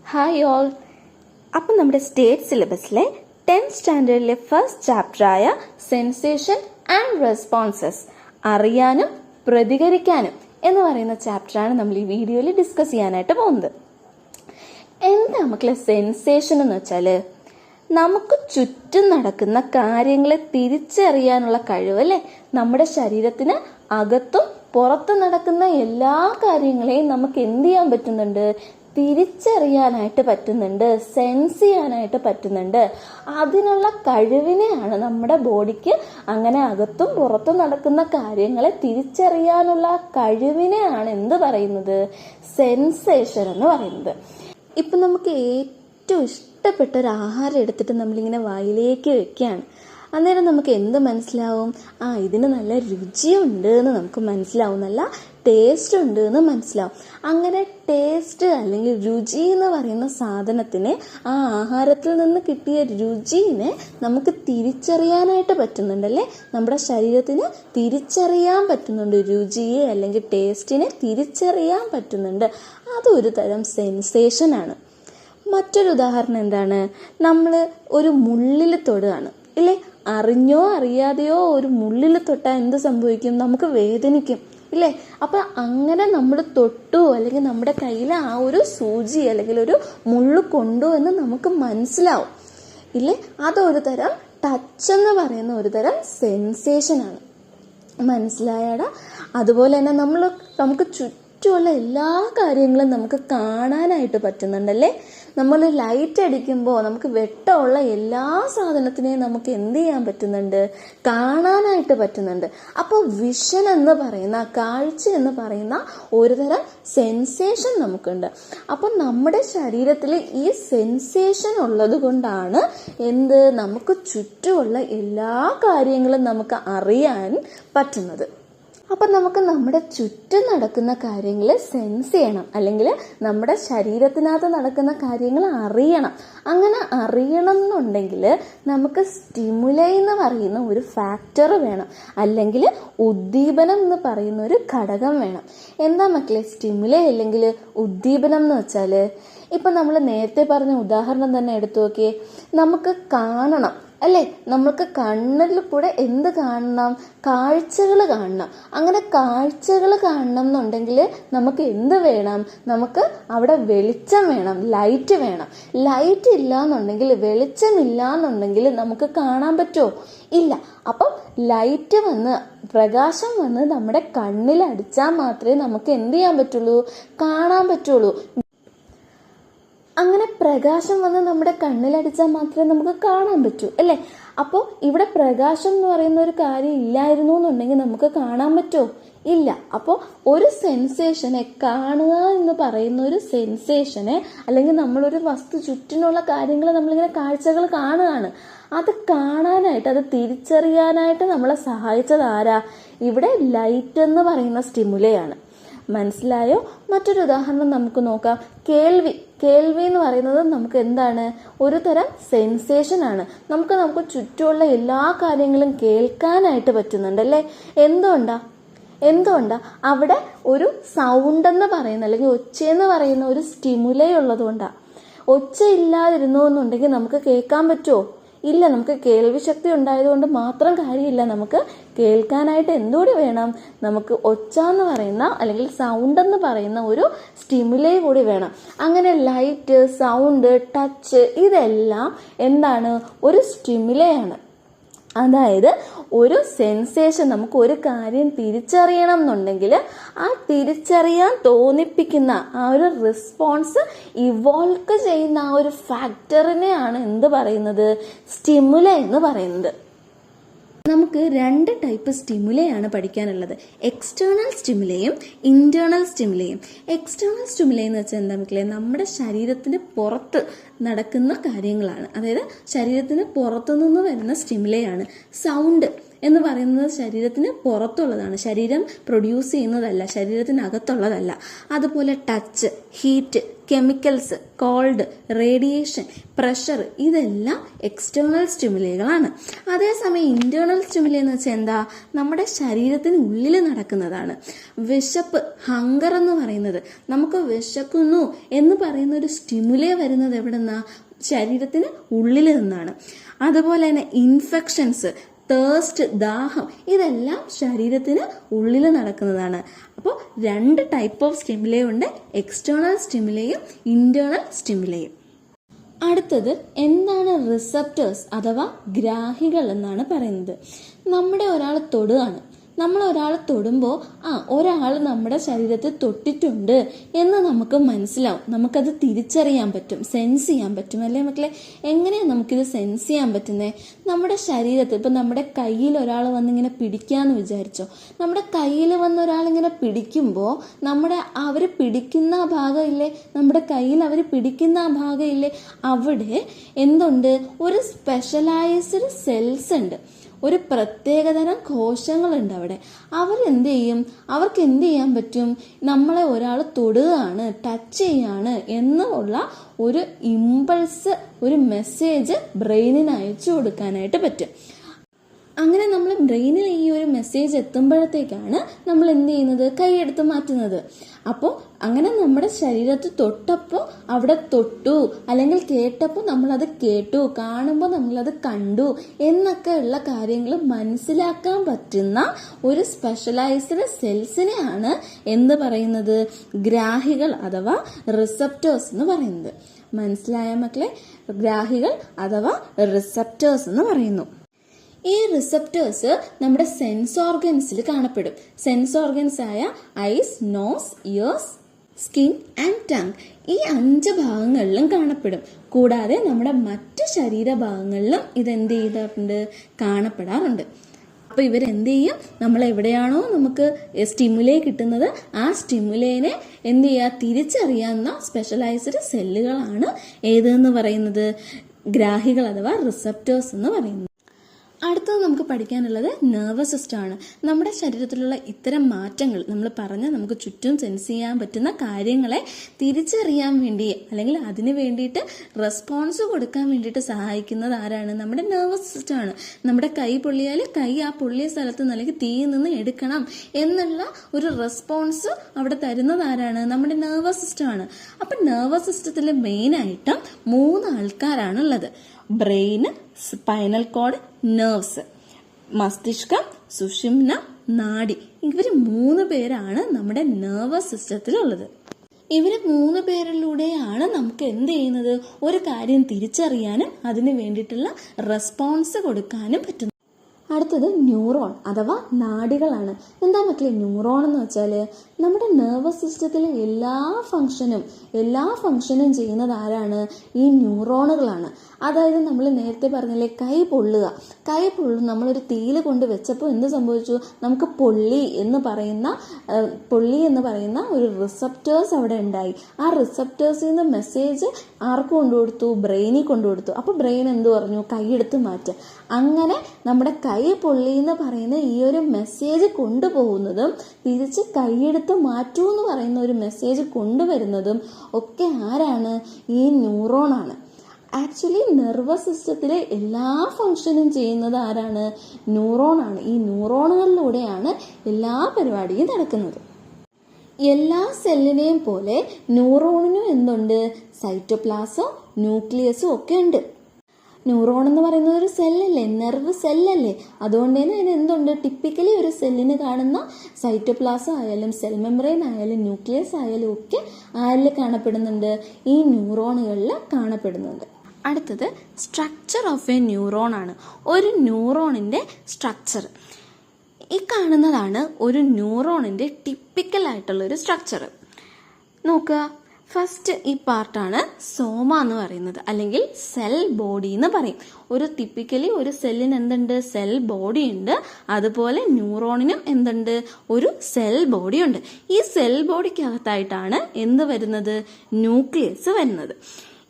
Hi all. അപ്പം നമ്മുടെ state സിലബസിലെ 10th സ്റ്റാൻഡേർഡിലെ ഫസ്റ്റ് ചാപ്റ്ററായ സെൻസേഷൻ ആൻഡ് റെസ്പോൺസസ്, അറിയാനും പ്രതികരിക്കാനും എന്ന് പറയുന്ന ചാപ്റ്ററാണ് നമ്മൾ ഈ വീഡിയോയിൽ ഡിസ്കസ് ചെയ്യാനായിട്ട് പോകുന്നത്. എന്താ മക്കളെ സെൻസേഷൻ എന്ന് വെച്ചാൽ നമുക്ക് ചുറ്റും നടക്കുന്ന കാര്യങ്ങളെ തിരിച്ചറിയാനുള്ള കഴിവ് അല്ലേ. നമ്മുടെ ശരീരത്തിന് അകത്തും പുറത്തും നടക്കുന്ന എല്ലാ കാര്യങ്ങളെയും നമുക്ക് എന്ത് ചെയ്യാൻ പറ്റുന്നുണ്ട്? തിരിച്ചറിയാനായിട്ട് പറ്റുന്നുണ്ട്, സെൻസ് ചെയ്യാനായിട്ട് പറ്റുന്നുണ്ട്. അതിനുള്ള കഴിവിനെയാണ് നമ്മുടെ ബോഡിക്ക് അങ്ങനെ അകത്തും പുറത്തും നടക്കുന്ന കാര്യങ്ങളെ തിരിച്ചറിയാനുള്ള കഴിവിനെയാണ് എന്ത് പറയുന്നത്? സെൻസേഷൻ എന്ന് പറയുന്നത്. ഇപ്പം നമുക്ക് ഏറ്റവും ഇഷ്ടപ്പെട്ട ഒരു ആഹാരം എടുത്തിട്ട് നമ്മളിങ്ങനെ വായിലേക്ക് വെക്കുകയാണ്. അന്നേരം നമുക്ക് എന്ത് മനസ്സിലാവും? ഇതിന് നല്ല രുചിയുണ്ട് എന്ന് നമുക്ക് മനസ്സിലാവും, നല്ല ടേസ്റ്റ് ഉണ്ട് എന്ന് മനസ്സിലാവും. അങ്ങനെ ടേസ്റ്റ് അല്ലെങ്കിൽ രുചി എന്ന് പറയുന്ന സാധനത്തിനെ, ആ ആഹാരത്തിൽ നിന്ന് കിട്ടിയ രുചിനെ നമുക്ക് തിരിച്ചറിയാനായിട്ട് പറ്റുന്നുണ്ടല്ലേ. നമ്മുടെ ശരീരത്തിന് തിരിച്ചറിയാൻ പറ്റുന്നുണ്ട്, രുചിയെ അല്ലെങ്കിൽ ടേസ്റ്റിനെ തിരിച്ചറിയാൻ പറ്റുന്നുണ്ട്. അതൊരു തരം സെൻസേഷനാണ്. മറ്റൊരു ഉദാഹരണം എന്താണ്? നമ്മൾ ഒരു മുള്ളിൽ തൊടുകയാണ് ഇല്ലേ. അറിഞ്ഞോ അറിയാതെയോ ഒരു മുള്ളിൽ തൊട്ടാൽ എന്ത് സംഭവിക്കും? നമുക്ക് വേദനിക്കും ഇല്ലേ. അപ്പം അങ്ങനെ നമ്മൾ തൊട്ടു അല്ലെങ്കിൽ നമ്മുടെ കയ്യിൽ ആ ഒരു സൂചി അല്ലെങ്കിൽ ഒരു മുള്ളു കൊണ്ടു എന്ന് നമുക്ക് മനസ്സിലാവും ഇല്ലേ. അതൊരു തരം ടച്ച് എന്ന് പറയുന്ന ഒരു തരം സെൻസേഷനാണ്. മനസ്സിലായടാ? അതുപോലെ തന്നെ നമുക്ക് ചുറ്റുമുള്ള എല്ലാ കാര്യങ്ങളും നമുക്ക് കാണാനായിട്ട് പറ്റുന്നുണ്ടല്ലേ. നമ്മൾ ലൈറ്റ് അടിക്കുമ്പോൾ നമുക്ക് വെട്ടമുള്ള എല്ലാ സാധനത്തിനെയും നമുക്ക് എന്ത് ചെയ്യാൻ പറ്റുന്നുണ്ട്? കാണാനായിട്ട് പറ്റുന്നുണ്ട്. അപ്പോൾ വിഷൻ എന്ന് പറയുന്ന, കാഴ്ച എന്ന് പറയുന്ന ഒരു തരം സെൻസേഷൻ നമുക്കുണ്ട്. അപ്പം നമ്മുടെ ശരീരത്തിൽ ഈ സെൻസേഷൻ ഉള്ളത് കൊണ്ടാണ് നമുക്ക് ചുറ്റുമുള്ള എല്ലാ കാര്യങ്ങളും നമുക്ക് അറിയാൻ പറ്റുന്നത്. അപ്പം നമുക്ക് നമ്മുടെ ചുറ്റും നടക്കുന്ന കാര്യങ്ങൾ സെൻസ് ചെയ്യണം, അല്ലെങ്കിൽ നമ്മുടെ ശരീരത്തിനകത്ത് നടക്കുന്ന കാര്യങ്ങൾ അറിയണം. അങ്ങനെ അറിയണം എന്നുണ്ടെങ്കിൽ നമുക്ക് സ്റ്റിമുലൈ എന്ന് പറയുന്ന ഒരു ഫാക്ടർ വേണം, അല്ലെങ്കിൽ ഉദ്ദീപനം എന്ന് പറയുന്ന ഒരു ഘടകം വേണം. എന്താ മക്കളെ സ്റ്റിമുലൈ അല്ലെങ്കിൽ ഉദ്ദീപനം എന്ന് വെച്ചാൽ? ഇപ്പം നമ്മൾ നേരത്തെ പറഞ്ഞ ഉദാഹരണം തന്നെ എടുത്തു നോക്കിയേ. നമുക്ക് കാണണം അല്ലേ. നമുക്ക് കണ്ണിൽ കൂടെ എന്ത് കാണണം? കാഴ്ചകൾ കാണണം. അങ്ങനെ കാഴ്ചകൾ കാണണം എന്നുണ്ടെങ്കിൽ നമുക്ക് എന്ത് വേണം? നമുക്ക് അവിടെ വെളിച്ചം വേണം, ലൈറ്റ് വേണം. ലൈറ്റ് ഇല്ല എന്നുണ്ടെങ്കിൽ, വെളിച്ചമില്ല എന്നുണ്ടെങ്കിൽ നമുക്ക് കാണാൻ പറ്റുമോ? ഇല്ല. അപ്പം ലൈറ്റ് വന്ന്, പ്രകാശം വന്ന് നമ്മുടെ കണ്ണിൽ അടിച്ചാൽ മാത്രമേ നമുക്ക് എന്ത് ചെയ്യാൻ പറ്റുള്ളൂ? കാണാൻ പറ്റുള്ളൂ. അങ്ങനെ പ്രകാശം വന്ന് നമ്മുടെ കണ്ണിലടിച്ചാൽ മാത്രമേ നമുക്ക് കാണാൻ പറ്റൂ അല്ലേ. അപ്പോൾ ഇവിടെ പ്രകാശം എന്ന് പറയുന്ന ഒരു കാര്യം ഇല്ലായിരുന്നു എന്നുണ്ടെങ്കിൽ നമുക്ക് കാണാൻ പറ്റുമോ? ഇല്ല. അപ്പോൾ ഒരു സെൻസേഷനെ, കാണുക എന്ന് പറയുന്ന ഒരു സെൻസേഷനെ, അല്ലെങ്കിൽ നമ്മളൊരു വസ്തു ചുറ്റിനുള്ള കാര്യങ്ങൾ നമ്മളിങ്ങനെ കാഴ്ചകൾ കാണുകയാണ്. അത് കാണാനായിട്ട്, അത് തിരിച്ചറിയാനായിട്ട് നമ്മളെ സഹായിച്ചത് ആരാ? ഇവിടെ ലൈറ്റ് എന്ന് പറയുന്ന സ്റ്റിമുലയാണ്. മനസ്സിലായോ? മറ്റൊരു ഉദാഹരണം നമുക്ക് നോക്കാം. കേൾവി എന്ന് പറയുന്നത് നമുക്ക് എന്താണ്? ഒരു തരം സെൻസേഷൻ ആണ്. നമുക്ക് ചുറ്റുമുള്ള എല്ലാ കാര്യങ്ങളും കേൾക്കാനായിട്ട് പറ്റുന്നുണ്ടല്ലേ. എന്തുകൊണ്ടാ? അവിടെ ഒരു സൗണ്ട് എന്ന് പറയുന്ന, അല്ലെങ്കിൽ ഒച്ചയെന്ന് പറയുന്ന ഒരു സ്റ്റിമുലൈ ഉള്ളത് കൊണ്ടാണ്. ഒച്ച ഇല്ലാതിരുന്നു എന്നുണ്ടെങ്കിൽ നമുക്ക് കേൾക്കാൻ പറ്റുമോ? ഇല്ല. നമുക്ക് കേൾവി ശക്തി ഉണ്ടായതുകൊണ്ട് മാത്രം കാര്യമില്ല. നമുക്ക് കേൾക്കാനായിട്ട് എന്തുകൂടി വേണം? നമുക്ക് ഒച്ച എന്ന് പറയുന്ന, അല്ലെങ്കിൽ സൗണ്ട് എന്ന് പറയുന്ന ഒരു സ്റ്റിമുലൈ കൂടി വേണം. അങ്ങനെ ലൈറ്റ്, സൗണ്ട്, ടച്ച് ഇതെല്ലാം എന്താണ്? ഒരു സ്റ്റിമുലൈ ആണ്. അതായത് ഒരു സെൻസേഷൻ, നമുക്ക് ഒരു കാര്യം തിരിച്ചറിയണം എന്നുണ്ടെങ്കിൽ ആ തിരിച്ചറിയാൻ തോന്നിപ്പിക്കുന്ന ആ ഒരു റെസ്പോൺസ് ഇവോൾവ് ചെയ്യുന്ന ആ ഒരു ഫാക്ടറിനെയാണ് എന്ത് പറയുന്നത്? സ്റ്റിമുലൈ എന്ന് പറയുന്നത്. നമുക്ക് 2 ടൈപ്പ് സ്റ്റിമുലയാണ് പഠിക്കാനുള്ളത്. എക്സ്റ്റേണൽ സ്റ്റിമുലയും ഇന്റേണൽ സ്റ്റിമുലയും. എക്സ്റ്റേണൽ സ്റ്റിമുലൈ എന്ന് വെച്ചാൽ എന്താ മക്കളെ? നമ്മുടെ ശരീരത്തിന് പുറത്ത് നടക്കുന്ന കാര്യങ്ങളാണ്. അതായത് ശരീരത്തിന് പുറത്തുനിന്ന് വരുന്ന സ്റ്റിമുലയാണ്. സൗണ്ട് എന്ന് പറയുന്നത് ശരീരത്തിന് പുറത്തുള്ളതാണ്, ശരീരം പ്രൊഡ്യൂസ് ചെയ്യുന്നതല്ല, ശരീരത്തിനകത്തുള്ളതല്ല. അതുപോലെ touch, heat, chemicals, cold, radiation, pressure, ഇതെല്ലാം എക്സ്റ്റേണൽ സ്റ്റിമുലികളാണ്. അതേസമയം ഇന്റേണൽ സ്റ്റിമുലി എന്ന് വെച്ചാൽ എന്താ? നമ്മുടെ ശരീരത്തിന് ഉള്ളിൽ നടക്കുന്നതാണ്. വിശപ്പ്, ഹങ്കർ എന്ന് പറയുന്നത്, നമുക്ക് വിശക്കുന്നു എന്ന് പറയുന്ന ഒരു സ്റ്റിമുലേ വരുന്നത് എവിടെന്നാ? ശരീരത്തിന് ഉള്ളിൽ നിന്നാണ്. അതുപോലെ തന്നെ ഇൻഫെക്ഷൻസ്, തേഴ്സ്റ്റ്, ദാഹം, ഇതെല്ലാം ശരീരത്തിന് ഉള്ളിൽ നടക്കുന്നതാണ്. അപ്പോൾ 2 ടൈപ്പ് ഓഫ് സ്റ്റിമുലേ ഉണ്ട്, എക്സ്റ്റേണൽ സ്റ്റിമുലയും ഇന്റേണൽ സ്റ്റിമുലയും. അടുത്തത് എന്താണ് റിസപ്റ്റേഴ്സ് അഥവാ ഗ്രാഹികൾ എന്നാണ് പറയുന്നത്. നമ്മുടെ ഒരാൾ തൊടുകയാണ്, നമ്മൾ ഒരാൾ തൊടുമ്പോൾ ഒരാൾ നമ്മുടെ ശരീരത്തിൽ തൊട്ടിട്ടുണ്ട് എന്ന് നമുക്ക് മനസ്സിലാവും, നമുക്കത് തിരിച്ചറിയാൻ പറ്റും, സെൻസ് ചെയ്യാൻ പറ്റും, അല്ലേ മക്കളെ? എങ്ങനെയാണ് നമുക്കിത് സെൻസ് ചെയ്യാൻ പറ്റുന്നത്? നമ്മുടെ ശരീരത്തിൽ ഇപ്പം നമ്മുടെ കയ്യിൽ ഒരാൾ വന്നിങ്ങനെ പിടിക്കാന്ന് വിചാരിച്ചോ, നമ്മുടെ കയ്യിൽ വന്ന് ഒരാളിങ്ങനെ പിടിക്കുമ്പോൾ അവർ പിടിക്കുന്ന ആ ഭാഗമില്ലേ, നമ്മുടെ കയ്യിൽ അവർ പിടിക്കുന്ന ആ ഭാഗമില്ലേ, അവിടെ എന്തുണ്ട്? ഒരു സ്പെഷ്യലൈസ്ഡ് സെൽസ് ഉണ്ട്, ഒരു പ്രത്യേകതരം കോശങ്ങളുണ്ട് അവിടെ. അവരെന്ത് ചെയ്യും? അവർക്ക് എന്ത് ചെയ്യാൻ പറ്റും? നമ്മളെ ഒരാൾ തൊടുകയാണ്, ടച്ച് ചെയ്യാണ് എന്നുള്ള ഒരു ഇമ്പൾസ്, ഒരു മെസ്സേജ് ബ്രെയിനിന് അയച്ചു കൊടുക്കാനായിട്ട് പറ്റും. അങ്ങനെ നമ്മൾ ബ്രെയിനിൽ ഈ ഒരു മെസ്സേജ് എത്തുമ്പോഴത്തേക്കാണ് നമ്മൾ എന്ത് ചെയ്യുന്നത്? കൈയെടുത്ത് മാറ്റുന്നത്. അപ്പോൾ അങ്ങനെ നമ്മുടെ ശരീരത്തിൽ തൊട്ടപ്പോൾ അവിടെ തൊട്ടു, അല്ലെങ്കിൽ കേട്ടപ്പോൾ നമ്മളത് കേട്ടു, കാണുമ്പോൾ നമ്മളത് കണ്ടു എന്നൊക്കെ ഉള്ള കാര്യങ്ങൾ മനസ്സിലാക്കാൻ പറ്റുന്ന ഒരു സ്പെഷ്യലൈസ്ഡ് സെൽസിനെയാണ് എന്ത് പറയുന്നത്? ഗ്രാഹികൾ അഥവാ റിസപ്റ്റേഴ്സ് എന്ന് പറയുന്നത്. മനസ്സിലായ മക്കളെ? ഗ്രാഹികൾ അഥവാ റിസപ്റ്റേഴ്സ് എന്ന് പറയുന്നു. ഈ റിസപ്റ്റേഴ്സ് നമ്മുടെ സെൻസ് ഓർഗൻസിൽ കാണപ്പെടും. സെൻസ് ഓർഗൻസ് ആയ eyes, nose, ears, skin and tongue, ഈ 5 ഭാഗങ്ങളിലും കാണപ്പെടും. കൂടാതെ നമ്മുടെ മറ്റ് ശരീരഭാഗങ്ങളിലും ഇതെന്ത് ചെയ്തിട്ടുണ്ട്? കാണപ്പെടാറുണ്ട്. അപ്പോൾ ഇവരെന്ത് ചെയ്യും? നമ്മൾ എവിടെയാണോ നമുക്ക് സ്റ്റിമുലേ കിട്ടുന്നത്, ആ സ്റ്റിമുലേനെ എന്ത് ചെയ്യുക? തിരിച്ചറിയാവുന്ന സ്പെഷ്യലൈസ്ഡ് സെല്ലുകളാണ് ഏതെന്ന് പറയുന്നത്? ഗ്രാഹികൾ അഥവാ റിസപ്റ്റേഴ്സ് എന്ന് പറയുന്നത്. അടുത്തത് നമുക്ക് പഠിക്കാനുള്ളത് നെർവസ് സിസ്റ്റം ആണ്. നമ്മുടെ ശരീരത്തിലുള്ള ഇത്തരം മാറ്റങ്ങൾ നമ്മൾ പറഞ്ഞ നമുക്ക് ചുറ്റും സെൻസ് ചെയ്യാൻ പറ്റുന്ന കാര്യങ്ങളെ തിരിച്ചറിയാൻ വേണ്ടി, അല്ലെങ്കിൽ അതിന് വേണ്ടിയിട്ട് റെസ്പോൺസ് കൊടുക്കാൻ വേണ്ടിയിട്ട് സഹായിക്കുന്നത് ആരാണ്? നമ്മുടെ നെർവസ് സിസ്റ്റം ആണ്. നമ്മുടെ കൈ പൊള്ളിയാൽ കൈ ആ പൊള്ളിയ സ്ഥലത്ത് അല്ലെങ്കിൽ തീയിൽ നിന്ന് എടുക്കണം എന്നുള്ള ഒരു റെസ്പോൺസ് അവിടെ തരുന്നത് ആരാണ്? നമ്മുടെ നെർവസ് സിസ്റ്റം ആണ്. അപ്പം നെർവസ് സിസ്റ്റത്തിൽ മെയിനായിട്ടും 3 ആൾക്കാരാണുള്ളത്. ബ്രെയിന്, സ്പൈനൽ കോഡ്, നെർവ്സ്. മസ്തിഷ്കം, സുഷുമ്ന, നാഡി. ഇവർ 3 പേരാണ് നമ്മുടെ നെർവസ് സിസ്റ്റത്തിലുള്ളത്. ഇവർ 3 പേരിലൂടെയാണ് നമുക്ക് എന്ത് ചെയ്യുന്നത്? ഒരു കാര്യം തിരിച്ചറിയാനും അതിന് വേണ്ടിയിട്ടുള്ള റെസ്പോൺസ് കൊടുക്കാനും പറ്റുന്നത്. അടുത്തത് ന്യൂറോൺ അഥവാ നാഡികളാണ്. എന്താ മക്കളെ ന്യൂറോൺ എന്ന് വെച്ചാൽ? നമ്മുടെ നെർവസ് സിസ്റ്റത്തിലെ എല്ലാ ഫങ്ഷനും ചെയ്യുന്നത് ആരാണ്? ഈ ന്യൂറോണുകളാണ്. അതായത് നമ്മൾ നേരത്തെ പറഞ്ഞില്ലേ, കൈ പൊള്ളുക. നമ്മളൊരു തീയിൽ കൊണ്ട് വെച്ചപ്പോൾ എന്ത് സംഭവിച്ചു? നമുക്ക് പൊള്ളി എന്ന് പറയുന്ന ഒരു റിസപ്റ്റേഴ്സ് അവിടെ ഉണ്ടായി. ആ റിസപ്റ്റേഴ്സിൽ നിന്ന് മെസ്സേജ് ആർക്ക് കൊണ്ടുകൊടുത്തു? ബ്രെയിനിൽ കൊണ്ടുകൊടുത്തു. അപ്പോൾ ബ്രെയിൻ എന്ത് പറഞ്ഞു? കൈയെടുത്ത് മാറ്റുക. അങ്ങനെ നമ്മുടെ കൈ പൊള്ളി എന്ന് പറയുന്ന ഈ ഒരു മെസ്സേജ് കൊണ്ടുപോകുന്നതും തിരിച്ച് കൈയെടുത്ത് മാറ്റൂ എന്ന് പറയുന്ന ഒരു മെസ്സേജ് കൊണ്ടുവരുന്നതും ഒക്കെ ആരാണ്? ഈ ന്യൂറോണാണ്. ആക്ച്വലി നെർവസ് സിസ്റ്റത്തിലെ എല്ലാ ഫങ്ഷനും ചെയ്യുന്നത് ആരാണ്? ന്യൂറോണാണ്. ഈ ന്യൂറോണുകളിലൂടെയാണ് എല്ലാ പരിപാടിയും നടക്കുന്നത്. എല്ലാ സെല്ലിനെയും പോലെ ന്യൂറോണിനും എന്തുണ്ട്? സൈറ്റോപ്ലാസം, ന്യൂക്ലിയസും ഒക്കെ ഉണ്ട്. ന്യൂറോൺ എന്ന് പറയുന്നത് ഒരു സെല്ലല്ലേ, നെർവ് സെല്ലല്ലേ. അതുകൊണ്ട് തന്നെ അതിന് എന്തുണ്ട്? ടിപ്പിക്കലി ഒരു സെല്ലിന് കാണുന്ന സൈറ്റോപ്ലാസം ആയാലും സെൽ മെമ്പറൈൻ ആയാലും ന്യൂക്ലിയസ് ആയാലും ഒക്കെ ആരിൽ കാണപ്പെടുന്നുണ്ട്? ഈ ന്യൂറോണുകളിൽ കാണപ്പെടുന്നുണ്ട്. അടുത്തത് സ്ട്രക്ചർ ഓഫ് എ ന്യൂറോൺ ആണ്. ഒരു ന്യൂറോണിൻ്റെ സ്ട്രക്ചർ ഈ കാണുന്നതാണ് ഒരു ന്യൂറോണിൻ്റെ ടിപ്പിക്കലായിട്ടുള്ളൊരു സ്ട്രക്ചർ. നോക്കുക, ഫസ്റ്റ് ഈ പാർട്ടാണ് സോമ എന്ന് പറയുന്നത്, അല്ലെങ്കിൽ സെൽ ബോഡി എന്ന് പറയും. ടിപ്പിക്കലി ഒരു സെല്ലിന് എന്തുണ്ട്? സെൽ ബോഡി ഉണ്ട്. അതുപോലെ ന്യൂറോണിനും എന്തുണ്ട്? ഒരു സെൽ ബോഡി ഉണ്ട്. ഈ സെൽ ബോഡിക്കകത്തായിട്ടാണ് എന്ത് വരുന്നത്? ന്യൂക്ലിയസ് വരുന്നത്.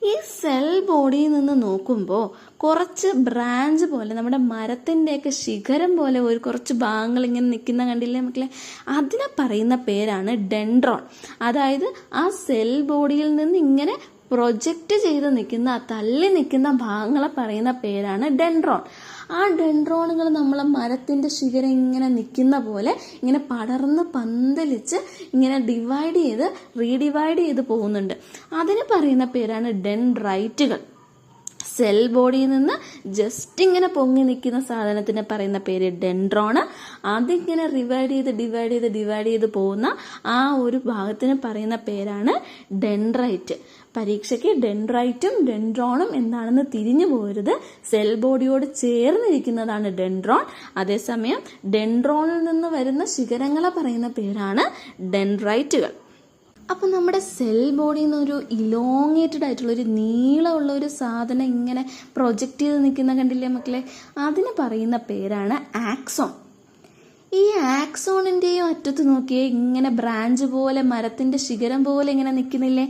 ഈ സെൽ ബോഡിയിൽ നിന്ന് നോക്കുമ്പോൾ കുറച്ച് ബ്രാഞ്ച് പോലെ നമ്മുടെ മരത്തിൻ്റെയൊക്കെ ശിഖരം പോലെ ഒരു കുറച്ച് ഭാഗങ്ങൾ ഇങ്ങനെ നിൽക്കുന്ന കണ്ടില്ലേ മക്കളെ, അതിനെ പറയുന്ന പേരാണ് ഡെൻഡ്രോൺ. അതായത് ആ സെൽ ബോഡിയിൽ നിന്ന് ഇങ്ങനെ പ്രൊജക്റ്റ് ചെയ്ത് നിൽക്കുന്ന, തള്ളി നിൽക്കുന്ന ഭാഗങ്ങളെ പറയുന്ന പേരാണ് ഡെൻഡ്രോൺ. ആ ഡെൻഡ്രോണുകൾ നമ്മളെ മരത്തിൻ്റെ ശിഖരം ഇങ്ങനെ നിൽക്കുന്ന പോലെ ഇങ്ങനെ പടർന്ന് പന്തലിച്ച് ഇങ്ങനെ ഡിവൈഡ് ചെയ്ത് റീഡിവൈഡ് ചെയ്ത് പോകുന്നുണ്ട്. അതിന് പറയുന്ന പേരാണ് ഡെൻഡ്രൈറ്റുകൾ. സെൽ ബോഡിയിൽ നിന്ന് ജസ്റ്റ് ഇങ്ങനെ പൊങ്ങി നിൽക്കുന്ന സാധനത്തിന് പറയുന്ന പേര് ഡെൻഡ്രോണ്. അതിങ്ങനെ ഡിവൈഡ് ചെയ്ത് പോകുന്ന ആ ഒരു ഭാഗത്തിന് പറയുന്ന പേരാണ് ഡെൻഡ്രൈറ്റ്. പരീക്ഷയ്ക്ക് ഡെൻഡ്രൈറ്റും ഡെൻഡ്രോണും എന്താണെന്ന് തിരിഞ്ഞു പോകരുത്. സെൽ ബോഡിയോട് ചേർന്നിരിക്കുന്നതാണ് ഡെൻഡ്രോൺ. അതേസമയം ഡെൻഡ്രോണിൽ നിന്ന് വരുന്ന ശിഖരങ്ങളെ പറയുന്ന പേരാണ് ഡെൻഡ്രൈറ്റുകൾ. അപ്പം നമ്മുടെ സെൽ ബോഡിയിൽ നിന്ന് ഒരു ഇലോങ്ങേറ്റഡ് ആയിട്ടുള്ള ഒരു നീളമുള്ള ഒരു സാധനം ഇങ്ങനെ പ്രൊജക്റ്റ് ചെയ്ത് നിൽക്കുന്ന കണ്ടില്ലേ മക്കളെ, അതിന് പറയുന്ന പേരാണ് ആക്സോൺ. ഈ ആക്സോണിൻ്റെയും അറ്റത്ത് നോക്കിയേ ഇങ്ങനെ ബ്രാഞ്ച് പോലെ മരത്തിൻ്റെ ശിഖരം പോലെ ഇങ്ങനെ നിൽക്കുന്നില്ലേ,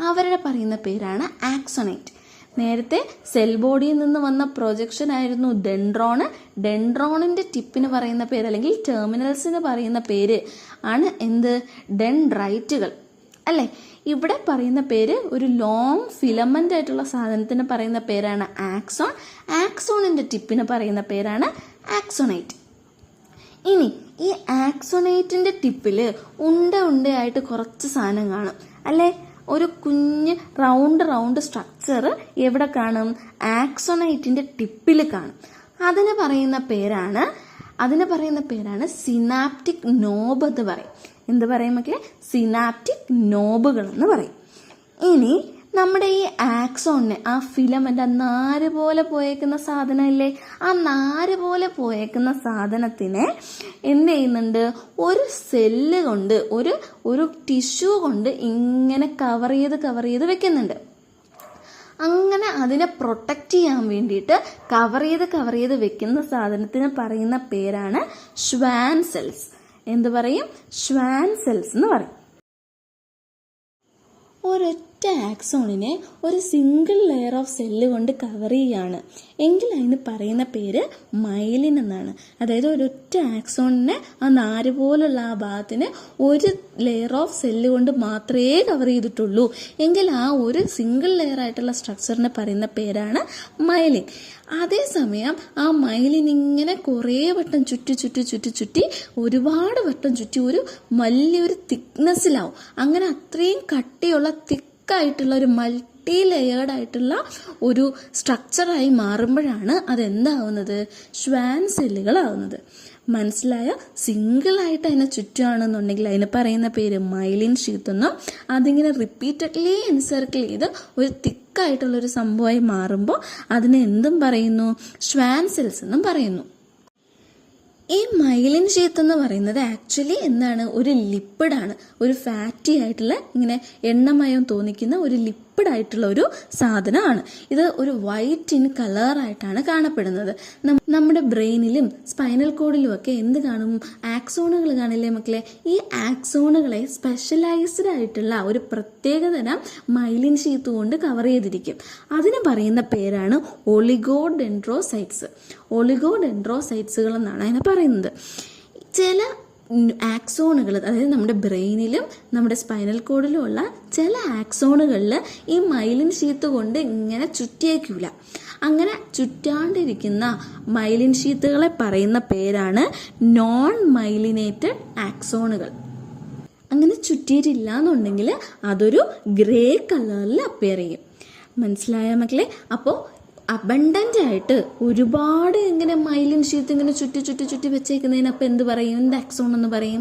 അവരുടെ പറയുന്ന പേരാണ് ആക്സോണേറ്റ്. നേരത്തെ സെൽ ബോഡിയിൽ നിന്ന് വന്ന പ്രൊജക്ഷൻ ആയിരുന്നു ഡെൻഡ്രോണ്. ഡെൻഡ്രോണിൻ്റെ ടിപ്പിന് പറയുന്ന പേര് അല്ലെങ്കിൽ ടെർമിനൽസിന് പറയുന്ന പേര് ആണ് എന്ത്, ഡെൻഡ്രൈറ്റുകൾ അല്ലേ. ഇവിടെ പറയുന്ന പേര് ഒരു ലോങ് ഫിലമെൻ്റ് ആയിട്ടുള്ള സാധനത്തിന് പറയുന്ന പേരാണ് ആക്സോൺ. ആക്സോണിൻ്റെ ടിപ്പിന് പറയുന്ന പേരാണ് ആക്സോണേറ്റ്. ഇനി ഈ ആക്സോണേറ്റിൻ്റെ ടിപ്പിൽ ഉണ്ടയായിട്ട് കുറച്ച് സാധനം കാണും അല്ലേ. ഒരു കുഞ്ഞ് റൗണ്ട് സ്ട്രക്ചർ എവിടെ കാണും, ആക്സോണൈറ്റിൻ്റെ ടിപ്പിൽ കാണും. അതിന് പറയുന്ന പേരാണ് സിനാപ്റ്റിക് നോബ് എന്ന് പറയും. എന്ത് പറയും മക്കളെ, സിനാപ്റ്റിക് നോബുകൾ എന്ന് പറയും. ഇനി നമ്മുടെ ഈ ആക്സോണിനെ, ആ ഫിലമെന്റ്, ആ നാര് പോലെ പോയേക്കുന്ന സാധനം ഇല്ലേ, ആ നാര് പോലെ പോയേക്കുന്ന സാധനത്തിനെ എന്ത് ചെയ്യുന്നുണ്ട്, ഒരു സെല്ല് കൊണ്ട് ഒരു ടിഷ്യൂ കൊണ്ട് ഇങ്ങനെ കവർ ചെയ്ത് വെക്കുന്നുണ്ട്. അങ്ങനെ അതിനെ പ്രൊട്ടക്റ്റ് ചെയ്യാൻ വേണ്ടിയിട്ട് കവർ ചെയ്ത് വെക്കുന്ന സാധനത്തിന് പറയുന്ന പേരാണ് ഷ്വാൻ സെൽസ്. എന്ത് പറയും, ഷ്വാൻ സെൽസ് എന്ന് പറയും. ഒരൊറ്റ ആക്സോണിനെ ഒരു സിംഗിൾ ലെയർ ഓഫ് സെല്ല് കൊണ്ട് കവർ ചെയ്യാണ് എങ്കിൽ അതിന് പറയുന്ന പേര് മൈലിൻ എന്നാണ്. അതായത് ഒരൊറ്റ ആക്സോണിനെ ആ നാര് പോലുള്ള ആ ഭാഗത്തിന് ഒരു ലെയർ ഓഫ് സെല്ല് കൊണ്ട് മാത്രമേ കവർ ചെയ്തിട്ടുള്ളൂ എങ്കിൽ ആ ഒരു സിംഗിൾ ലെയർ ആയിട്ടുള്ള സ്ട്രക്ചറിനെ പറയുന്ന പേരാണ് മൈലിൻ. അതേസമയം ആ മൈലിൻ ഇങ്ങനെ കുറേ വട്ടം ചുറ്റി ഒരുപാട് വട്ടം ചുറ്റി ഒരു വലിയൊരു തിക്നെസ്സിലാവും. അങ്ങനെ അത്രയും കട്ടിയുള്ള തിക്കായിട്ടുള്ള ഒരു മൾട്ടി ലെയേർഡ് ആയിട്ടുള്ള ഒരു സ്ട്രക്ചറായി മാറുമ്പോഴാണ് അതെന്താവുന്നത്, ഷ്വാൻ സെല്ലുകളാവുന്നത്. മനസ്സിലായ? സിംഗിളായിട്ട് അതിനെ ചുറ്റുകയാണെന്നുണ്ടെങ്കിൽ അതിന് പറയുന്ന പേര് മൈലിൻ ഷീത്ത് എന്നും, അതിങ്ങനെ റിപ്പീറ്റഡ്ലി എൻസർക്കിൾ ചെയ്ത് ഒരു തിക്കായിട്ടുള്ളൊരു സംഭവമായി മാറുമ്പോൾ അതിനെ എന്തും പറയുന്നു, ഷ്വാൻ സെൽസ് എന്നും പറയുന്നു. ഈ മൈലിൻ ഷീത്ത് എന്ന് പറയുന്നത് ആക്ച്വലി എന്താണ്, ഒരു ലിപ്പിഡാണ്. ഒരു ഫാറ്റി ആയിട്ടുള്ള ഇങ്ങനെ എണ്ണമയം തോന്നിക്കുന്ന ഒരു ലിപ്പിഡായിട്ടുള്ള ഒരു സാധനമാണ്. ഇത് ഒരു വൈറ്റ് ഇൻ കളറായിട്ടാണ് കാണപ്പെടുന്നത്. നമ്മുടെ ബ്രെയിനിലും സ്പൈനൽ കോഡിലും ഒക്കെ എന്ത് കാണും, ആക്സോണുകൾ കാണില്ലേ മക്കളെ. ഈ ആക്സോണുകളെ സ്പെഷ്യലൈസ്ഡ് ആയിട്ടുള്ള ഒരു പ്രത്യേകതരം മൈലിൻ ഷീത്ത് കൊണ്ട് കവർ ചെയ്തിരിക്കും. അതിന് പറയുന്ന പേരാണ് ഒളിഗോഡെൻഡ്രോസൈറ്റ്സ്. ഒളിഗോഡെൻഡ്രോസൈറ്റ്സുകൾ എന്നാണ് അതിനെ പറയുന്നത്. ചില ആക്സോണുകൾ, അതായത് നമ്മുടെ ബ്രെയിനിലും നമ്മുടെ സ്പൈനൽ കോഡിലും ഉള്ള ചില ആക്സോണുകളിൽ ഈ മൈലിൻ ഷീത്ത് കൊണ്ട് ഇങ്ങനെ ചുറ്റിയേക്കില്ല. അങ്ങനെ ചുറ്റാണ്ടിരിക്കുന്ന മൈലിൻ ഷീത്തുകളെ പറയുന്ന പേരാണ് നോൺ മൈലിനേറ്റഡ് ആക്സോണുകൾ. അങ്ങനെ ചുറ്റിയിട്ടില്ല എന്നുണ്ടെങ്കിൽ അതൊരു ഗ്രേ കളറിൽ അപ്പിയർ ചെയ്യും. മനസ്സിലായ മക്കളെ? അപ്പോൾ അബണ്ടൻ്റ് ആയിട്ട് ഒരുപാട് ഇങ്ങനെ മൈലിൻ ഷീത്ത് ഇങ്ങനെ ചുറ്റി വെച്ചേക്കുന്നതിനപ്പോൾ എന്ത് പറയും, എന്ത് ആക്സോൺ എന്ന് പറയും.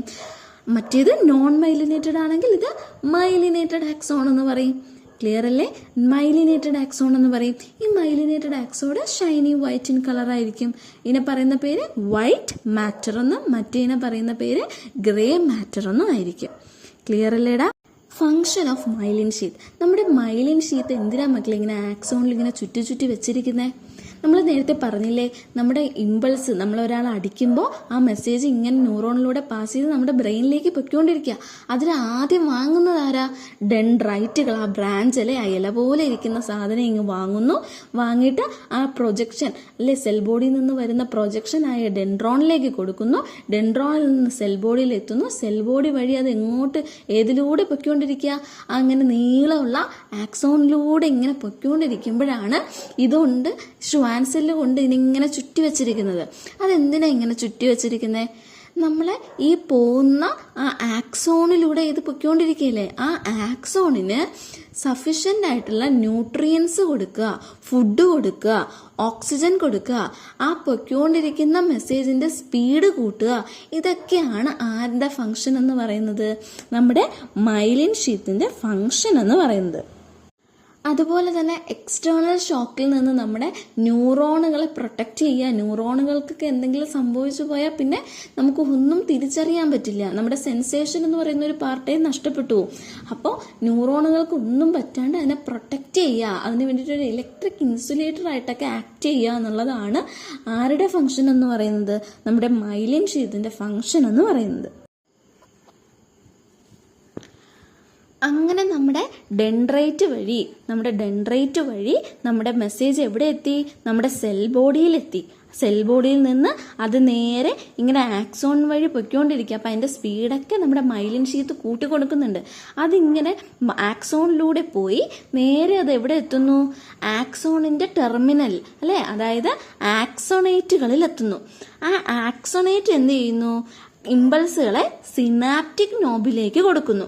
മറ്റേത് നോൺ മൈലിനേറ്റഡ് ആണെങ്കിൽ ഇത് മൈലിനേറ്റഡ് ആക്സോൺ എന്ന് പറയും. ക്ലിയർ അല്ലേ? മൈലിനേറ്റഡ് ആക്സോൺ എന്ന് പറയും. ഈ myelinated axon shiny white in കളറായിരിക്കും. ഇതിനെ പറയുന്ന പേര് വൈറ്റ് മാറ്റർ എന്നും മറ്റേതിനെ പറയുന്ന പേര് ഗ്രേ മാറ്റർ എന്നും ആയിരിക്കും. ക്ലിയർ അല്ലേടാ? Function of myelin sheath. നമ്മുടെ മൈലിൻ ഷീത്ത് എന്തിനാ മക്കളെ ഇങ്ങനെ ആക്സോണിൽ ഇങ്ങനെ ചുറ്റി വെച്ചിരിക്കുന്നത്? നമ്മൾ നേരത്തെ പറഞ്ഞില്ലേ, നമ്മുടെ ഇമ്പൾസ് നമ്മളൊരാൾ അടിക്കുമ്പോൾ ആ മെസ്സേജ് ഇങ്ങനെ ന്യൂറോണിലൂടെ പാസ് ചെയ്ത് നമ്മുടെ ബ്രെയിനിലേക്ക് പൊയ്ക്കൊണ്ടിരിക്കുക. അതിൽ ആദ്യം വാങ്ങുന്നത് ആരാ? ഡെൻഡ്രൈറ്റുകൾ. ആ ബ്രാഞ്ച് അല്ലെ, ആ ഇല പോലെ ഇരിക്കുന്ന സാധനം ഇങ്ങ് വാങ്ങുന്നു. വാങ്ങിയിട്ട് ആ പ്രൊജക്ഷൻ അല്ലെ, സെൽ ബോഡിയിൽ നിന്ന് വരുന്ന പ്രൊജക്ഷൻ ആയ ഡെൻഡ്രോണിലേക്ക് കൊടുക്കുന്നു. ഡെൻഡ്രോണിൽ നിന്ന് സെൽ ബോഡിയിൽ എത്തുന്നു. സെൽ ബോഡി വഴി അത് എങ്ങോട്ട് ഏതിലൂടെ പൊയ്ക്കൊണ്ടിരിക്കുക? അങ്ങനെ നീളമുള്ള ആക്സോണിലൂടെ ഇങ്ങനെ പൊയ്ക്കൊണ്ടിരിക്കുമ്പോഴാണ് ഇതുകൊണ്ട് ഷ്വാൻ സെല്ല് കൊണ്ട് ഇതിങ്ങനെ ചുറ്റി വെച്ചിരിക്കുന്നത്. അതെന്തിനാ ഇങ്ങനെ ചുറ്റി വെച്ചിരിക്കുന്നത്? നമ്മളെ ഈ പോകുന്ന ആ ആക്സോണിലൂടെ ഇത് പൊയ്ക്കൊണ്ടിരിക്കുകയല്ലേ, ആ ആക്സോണിന് സഫിഷ്യൻ്റ് ആയിട്ടുള്ള ന്യൂട്രിയൻസ് കൊടുക്കുക, ഫുഡ് കൊടുക്കുക, ഓക്സിജൻ കൊടുക്കുക, ആ പൊയ്ക്കൊണ്ടിരിക്കുന്ന മെസ്സേജിൻ്റെ സ്പീഡ് കൂട്ടുക. ഇതൊക്കെയാണ് ആരുടെ ഫങ്ഷൻ എന്ന് പറയുന്നത്? നമ്മുടെ മൈലിൻ ഷീത്തിൻ്റെ ഫങ്ഷൻ എന്ന് പറയുന്നത്. അതുപോലെ തന്നെ എക്സ്റ്റേണൽ ഷോക്കിൽ നിന്ന് നമ്മുടെ ന്യൂറോണുകളെ പ്രൊട്ടക്റ്റ് ചെയ്യുക. ന്യൂറോണുകൾക്കൊക്കെ എന്തെങ്കിലും സംഭവിച്ചു പോയാൽ പിന്നെ നമുക്ക് ഒന്നും തിരിച്ചറിയാൻ പറ്റില്ല. നമ്മുടെ സെൻസേഷൻ എന്ന് പറയുന്ന ഒരു പാർട്ടേ നഷ്ടപ്പെട്ടു. അപ്പോൾ ന്യൂറോണുകൾക്ക് ഒന്നും പറ്റാണ്ട് അതിനെ പ്രൊട്ടക്റ്റ് ചെയ്യുക, അതിന് വേണ്ടിയിട്ട് ഒരു ഇലക്ട്രിക് ഇൻസുലേറ്റർ ആയിട്ടൊക്കെ ആക്ട് ചെയ്യുക എന്നുള്ളതാണ് ആരുടെ ഫങ്ഷൻ എന്ന് പറയുന്നത്? നമ്മുടെ മൈലിൻ ഷീത്തിൻ്റെ ഫങ്ഷൻ എന്ന് പറയുന്നത്. അങ്ങനെ നമ്മുടെ ഡെൻഡ്രൈറ്റ് വഴി നമ്മുടെ മെസ്സേജ് എവിടെ എത്തി? നമ്മുടെ സെൽ ബോഡിയിലെത്തി. സെൽ ബോഡിയിൽ നിന്ന് അത് നേരെ ഇങ്ങനെ ആക്സോൺ വഴി പൊയ്ക്കൊണ്ടിരിക്കുക. അപ്പം അതിൻ്റെ സ്പീഡൊക്കെ നമ്മുടെ മൈലിൻ ഷീത്ത് കൂട്ടി കൊടുക്കുന്നുണ്ട്. അതിങ്ങനെ ആക്സോണിലൂടെ പോയി നേരെ അത് എവിടെ എത്തുന്നു? ആക്സോണിൻ്റെ ടെർമിനൽ അല്ലേ, അതായത് ആക്സോണേറ്റുകളിൽ എത്തുന്നു. ആ ആക്സോണേറ്റ് എന്ത് ചെയ്യുന്നു? ഇമ്പൾസുകളെ സിനാപ്റ്റിക് നോബിലേക്ക് കൊടുക്കുന്നു.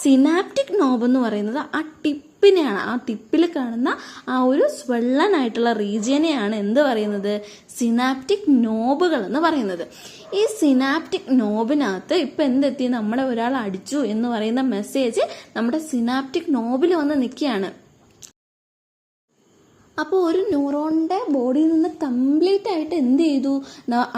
സിനാപ്റ്റിക് നോബ് എന്ന് പറയുന്നത് ആ ടിപ്പിനെയാണ്, ആ ടിപ്പിൽ കാണുന്ന ആ ഒരു സ്വെള്ളനായിട്ടുള്ള റീജിയനെയാണ് എന്ത് പറയുന്നത്? സിനാപ്റ്റിക് നോബുകൾ എന്ന് പറയുന്നത്. ഈ സിനാപ്റ്റിക് നോബിനകത്ത് ഇപ്പം എന്തെത്തി? നമ്മളെ ഒരാൾ അടിച്ചു എന്ന് പറയുന്ന മെസ്സേജ് നമ്മുടെ സിനാപ്റ്റിക് നോബിൽ വന്ന് നിൽക്കുകയാണ്. അപ്പോൾ ഒരു ന്യൂറോണിൻ്റെ ബോഡിയിൽ നിന്ന് കംപ്ലീറ്റ് ആയിട്ട് എന്ത് ചെയ്തു?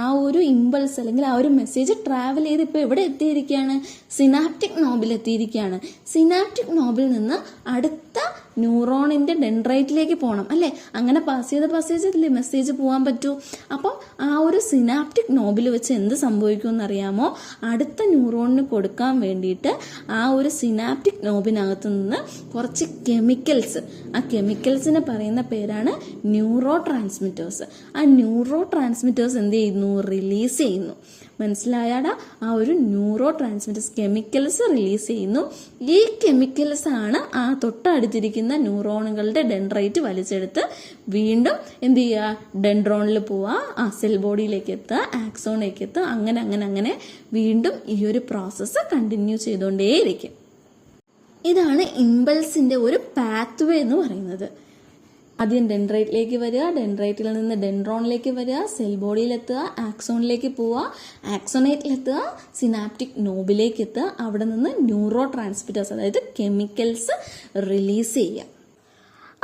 ആ ഒരു ഇമ്പൾസ് അല്ലെങ്കിൽ ആ ഒരു മെസ്സേജ് ട്രാവൽ ചെയ്ത് ഇപ്പോൾ എവിടെ എത്തിയിരിക്കുകയാണ്? സിനാപ്റ്റിക് നോബിൽ എത്തിയിരിക്കുകയാണ്. സിനാപ്റ്റിക് നോബിൽ നിന്ന് അടുത്ത ന്യൂറോണിൻ്റെ ഡെൻഡ്രൈറ്റിലേക്ക് പോകണം അല്ലേ? അങ്ങനെ പാസ് ചെയ്തല്ലേ മെസ്സേജ് പോകാൻ പറ്റൂ. അപ്പോൾ ആ ഒരു സിനാപ്റ്റിക് നോബിൽ വെച്ച് എന്ത് സംഭവിക്കുമെന്ന് അറിയാമോ? അടുത്ത ന്യൂറോണിന് കൊടുക്കാൻ വേണ്ടിയിട്ട് ആ ഒരു സിനാപ്റ്റിക് നോബിനകത്ത് നിന്ന് കുറച്ച് കെമിക്കൽസ്, ആ കെമിക്കൽസിനെ പറയുന്ന പേരാണ് ന്യൂറോ ട്രാൻസ്മിറ്റേഴ്സ്. ആ ന്യൂറോ ട്രാൻസ്മിറ്റേഴ്സ് എന്ത് ചെയ്യുന്നു? റിലീസ് ചെയ്യുന്നു. മനസ്സിലായാടാ? ആ ഒരു ന്യൂറോ ട്രാൻസ്മിറ്റേഴ്സ് കെമിക്കൽസ് റിലീസ് ചെയ്യുന്നു. ഈ കെമിക്കൽസ് ആണ് ആ തൊട്ടടുത്തിരിക്കുന്ന ന്യൂറോണുകളുടെ ഡെൻഡ്രൈറ്റ് വലിച്ചെടുത്ത് വീണ്ടും എന്ത് ചെയ്യുക? ഡെൻഡ്രോണിൽ പോവുക, ആ സെൽ ബോഡിയിലേക്ക് എത്തുക, ആക്സോണിലേക്ക് എത്തുക, അങ്ങനെ വീണ്ടും ഈ ഒരു പ്രോസസ്സ് കണ്ടിന്യൂ ചെയ്തുകൊണ്ടേയിരിക്കും. ഇതാണ് ഇമ്പൾസിൻ്റെ ഒരു പാത്വേ എന്ന് പറയുന്നത്. ആദ്യം ഡെൻഡ്രൈറ്റിലേക്ക് വരിക, ഡെൻഡ്രൈറ്റിൽ നിന്ന് ഡെൻഡ്രോണിലേക്ക് വരിക, സെൽ ബോഡിയിലെത്തുക, ആക്സോണിലേക്ക് പോവുക, ആക്സോണേറ്റിലെത്തുക, സിനാപ്റ്റിക് നോബിലേക്ക് എത്തുക, അവിടെ നിന്ന് ന്യൂറോ ട്രാൻസ്മിറ്റേഴ്സ് അതായത് കെമിക്കൽസ് റിലീസ് ചെയ്യുക.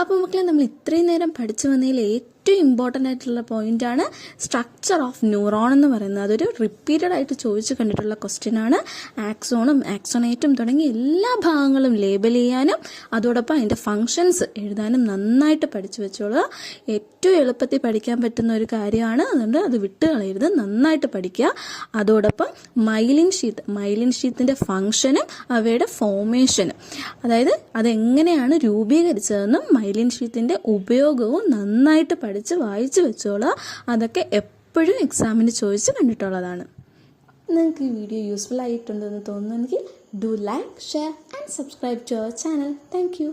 അപ്പോൾ മക്കളെ, നമ്മൾ ഇത്രയും നേരം പഠിച്ചു വന്നതിൽ ഏറ്റവും ഇമ്പോർട്ടൻ്റ് ആയിട്ടുള്ള പോയിന്റാണ് സ്ട്രക്ചർ ഓഫ് ന്യൂറോൺ എന്ന് പറയുന്നത്. അതൊരു റിപ്പീറ്റഡ് ആയിട്ട് ചോദിച്ചു കണ്ടിട്ടുള്ള ക്വസ്റ്റ്യൻ ആണ്. ആക്സോണും ആക്സോണേറ്റും തുടങ്ങി എല്ലാ ഭാഗങ്ങളും ലേബൽ ചെയ്യാനും അതോടൊപ്പം അതിൻ്റെ ഫങ്ഷൻസ് എഴുതാനും നന്നായിട്ട് പഠിച്ചു വെച്ചോളുക. ഏറ്റവും എളുപ്പത്തിൽ പഠിക്കാൻ പറ്റുന്ന ഒരു കാര്യമാണ്. അതുകൊണ്ട് അത് വിട്ട് കളയരുത്, നന്നായിട്ട് പഠിക്കുക. അതോടൊപ്പം മൈലിൻ ഷീത്തിൻ്റെ ഫങ്ഷനും അവയുടെ ഫോർമേഷനും, അതായത് അതെങ്ങനെയാണ് രൂപീകരിച്ചതെന്നും മൈലിൻ ഷീത്തിൻ്റെ ഉപയോഗവും നന്നായിട്ട് പഠിച്ച് വായിച്ചു വെച്ചോളുക. അതൊക്കെ എപ്പോഴും എക്സാമിന് ചോദിച്ച് കണ്ടിട്ടുള്ളതാണ്. നിങ്ങൾക്ക് ഈ വീഡിയോ യൂസ്ഫുൾ ആയിട്ടുണ്ടെന്ന് തോന്നുന്നെങ്കിൽ do like, share and subscribe to our channel. Thank U.